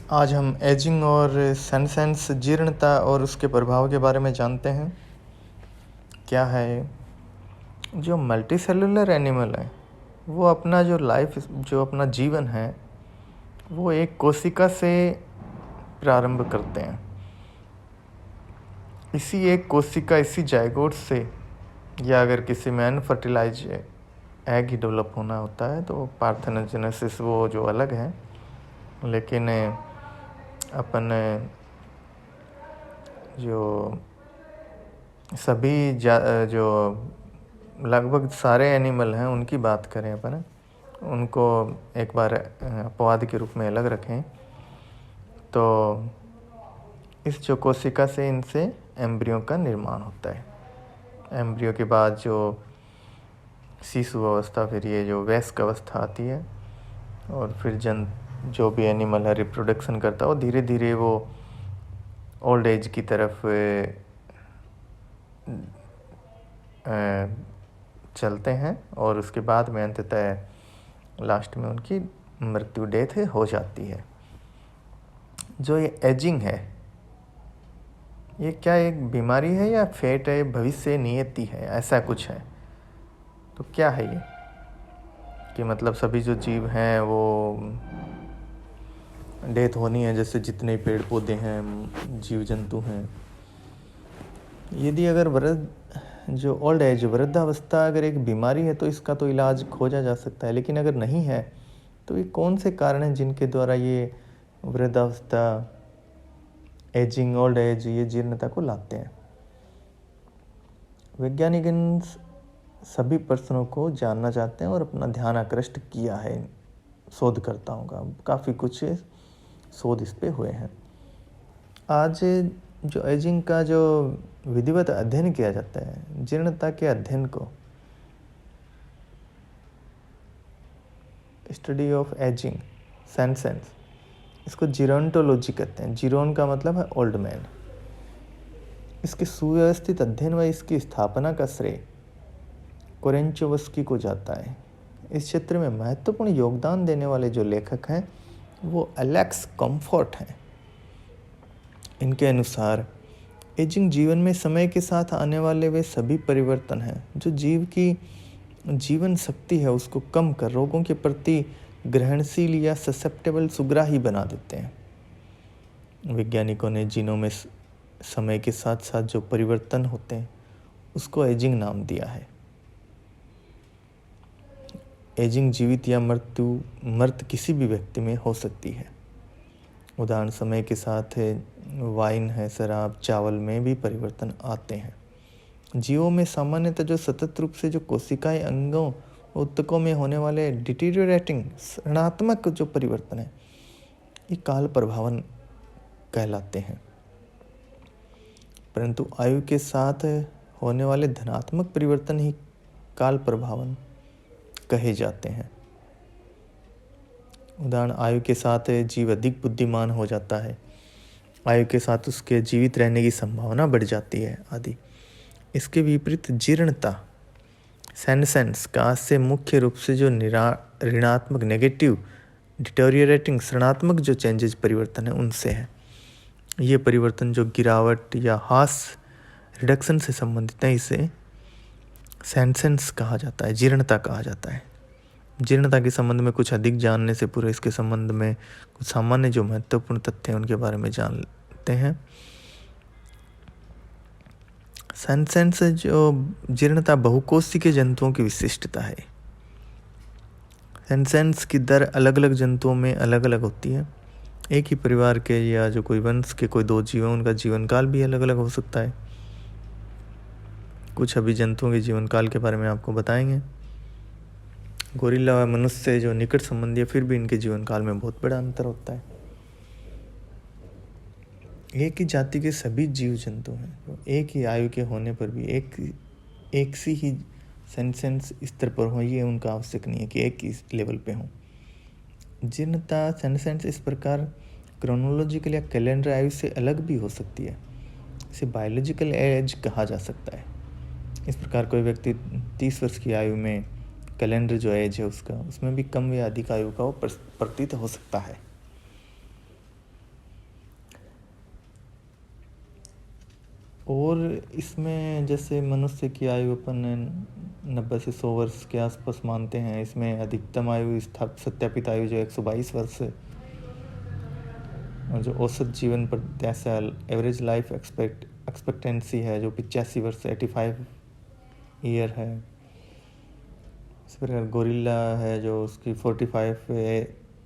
आज हम एजिंग और सेनेसेंस जीर्णता और उसके प्रभाव के बारे में जानते हैं। क्या है ये? जो मल्टीसेलुलर एनिमल है वो अपना जो अपना जीवन है वो एक कोशिका से प्रारंभ करते हैं। इसी एक कोशिका, इसी जाइगोट से, या अगर किसी में अनफर्टिलाइज एग ही डेवलप होना होता है तो पार्थेनोजेनेसिस वो जो अलग है। लेकिन अपन जो सभी जो लगभग सारे एनिमल हैं उनकी बात करें अपन, उनको एक बार अपवाद के रूप में अलग रखें तो इस जो कोशिका से इनसे एम्ब्रियो का निर्माण होता है। एम्ब्रियो के बाद जो शिशु अवस्था, फिर ये जो वयस्क अवस्था आती है, और फिर जो भी एनिमल है रिप्रोडक्शन करता है वो धीरे धीरे वो ओल्ड एज की तरफ चलते हैं और उसके बाद में अंततः लास्ट में उनकी मृत्यु, डेथ हो जाती है। जो ये एजिंग है ये क्या एक बीमारी है या फेट है, भविष्य नियति है, ऐसा कुछ है? तो क्या है ये कि मतलब सभी जो जीव हैं वो डेथ होनी है, जैसे जितने पेड़ पौधे हैं, जीव जंतु हैं। यदि अगर जो ओल्ड एज, वृद्धावस्था अगर एक बीमारी है तो इसका तो इलाज खोजा जा सकता है, लेकिन अगर नहीं है तो ये कौन से कारण हैं जिनके द्वारा ये वृद्धावस्था, एजिंग, ओल्ड एज, ये जीर्णता को लाते हैं? वैज्ञानिक इन सभी प्रश्नों को जानना चाहते हैं और अपना ध्यान आकृष्ट किया है शोधकर्ताओं का। काफ़ी कुछ शोध इस पे हुए हैं। आज जो एजिंग का जो विधिवत अध्ययन किया जाता है, जीर्णता के अध्ययन को, स्टडी ऑफ एजिंग, सेनेसेंस, इसको जीरोंटोलॉजी कहते हैं। जीरोन का मतलब है ओल्ड मैन। इसके सुव्यवस्थित अध्ययन व इसकी स्थापना का श्रेय कोरेंचोव्स्की को जाता है। इस क्षेत्र में महत्वपूर्ण योगदान देने वाले जो लेखक हैं वो एलेक्स कॉमफोर्ट हैं। इनके अनुसार एजिंग जीवन में समय के साथ आने वाले वे सभी परिवर्तन हैं जो जीव की जीवन शक्ति है उसको कम कर रोगों के प्रति ग्रहणशील या ससेप्टेबल, सुग्राही बना देते हैं। वैज्ञानिकों ने जीनों में समय के साथ साथ जो परिवर्तन होते हैं उसको एजिंग नाम दिया है। एजिंग जीवित या मृत किसी भी व्यक्ति में हो सकती है। उदाहरण, समय के साथ वाइन है, शराब, चावल में भी परिवर्तन आते हैं। जीवों में सामान्यतः जो सतत रूप से जो कोशिकाएं, अंगों, ऊतकों में होने वाले डिटीरियोरेटिंग, ऋणात्मक जो परिवर्तन है ये काल प्रभावन कहलाते हैं। परंतु आयु के साथ होने वाले धनात्मक परिवर्तन ही काल प्रभावन कहे जाते हैं। उदाहरण, आयु के साथ जीव अधिक बुद्धिमान हो जाता है, आयु के साथ उसके जीवित रहने की संभावना बढ़ जाती है आदि। इसके विपरीत जीर्णता, सेनेसेंस का से मुख्य रूप से जो ऋणात्मक, नेगेटिव, डिटोरिएटिंग, ऋणात्मक जो चेंजेस, परिवर्तन है उनसे है। ये परिवर्तन जो गिरावट या हास, रिडक्शन से संबंधित है, इसे सेनेसेंस कहा जाता है, जीर्णता कहा जाता है। जीर्णता के संबंध में कुछ अधिक जानने से पूर्व इसके संबंध में कुछ सामान्य जो महत्वपूर्ण तथ्य हैं उनके बारे में जानते हैं। सेनेसेंस जो जीर्णता बहुकोशिकीय के जंतुओं की विशिष्टता है। सेनेसेंस की दर अलग अलग जंतुओं में अलग अलग होती है। एक ही परिवार के या जो कोई वंश के कोई दो जीव हैं उनका जीवन काल भी अलग अलग हो सकता है। कुछ अभी जंतुओं के जीवन काल के बारे में आपको बताएंगे। गोरिल्ला व मनुष्य से जो निकट संबंधी है फिर भी इनके जीवन काल में बहुत बड़ा अंतर होता है। एक ही जाति के सभी जीव जंतु हैं तो एक ही आयु के होने पर भी एक सी ही सेनेसेंस स्तर पर हो, ये उनका आवश्यक नहीं है कि एक ही लेवल पे हो। जीर्णता, सेनेसेंस इस प्रकार क्रोनोलॉजिकल या कैलेंडर आयु से अलग भी हो सकती है। इसे बायोलॉजिकल एज कहा जा सकता है। इस प्रकार कोई व्यक्ति 30 वर्ष की आयु में कैलेंडर जो एज है उसका, उसमें भी कम या अधिक आयु का वो प्रतीत हो सकता है। और इसमें जैसे मनुष्य की आयु अपन 90 से 100 वर्ष के आसपास मानते हैं, इसमें अधिकतम आयु सत्यापित आयु जो 122 वर्ष है, और जो औसत जीवन प्रत्याशा एवरेज लाइफ एक्सपेक्टेंसी है जो 85 वर्ष 85 ईयर है। इस प्रकार गोरिल्ला है जो उसकी 45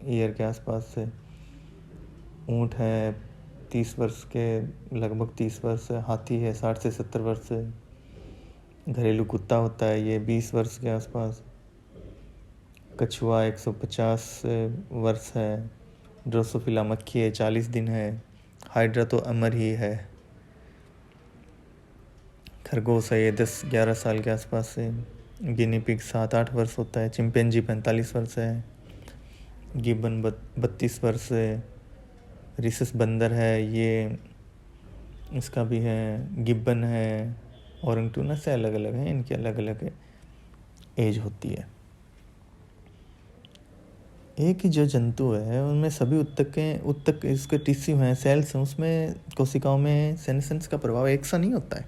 ईयर के आसपास है। ऊँट है 30 वर्ष के लगभग 30 वर्ष है। हाथी है 60 से 70 वर्ष है। घरेलू कुत्ता होता है ये 20 वर्ष के आसपास। कछुआ 150 वर्ष है। ड्रोसोफिला मक्खी है 40 दिन है। हाइड्रा तो अमर ही है। खरगोश है ये 10-11 साल के आसपास से। गिनी पिग 7-8 वर्ष होता है। चिंपैंजी 45 वर्ष है। गिब्बन 32 वर्ष है। रिसस बंदर है ये, इसका भी है। गिब्बन है। औरंगटूना से अलग अलग है, इनकी अलग अलग एज होती है। एक ही जो जंतु है उनमें सभी उत्तक इसके टिश्यू हैं, सेल्स हैं, उसमें कोशिकाओं में सेनेसेंस का प्रभाव एक सा नहीं होता है।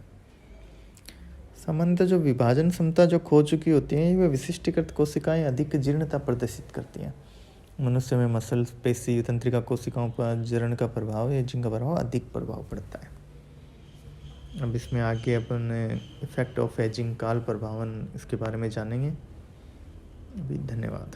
सामान्यतः जो विभाजन क्षमता जो खो चुकी होती है वे विशिष्टीकृत कोशिकाएं अधिक जीर्णता प्रदर्शित करती हैं। मनुष्य में मसल पेशी तंत्रिका कोशिकाओं पर जीर्ण का प्रभाव, एजिंग का प्रभाव अधिक प्रभाव पड़ता है। अब इसमें आगे अपन इफेक्ट ऑफ एजिंग काल प्रभावन इसके बारे में जानेंगे। अभी धन्यवाद।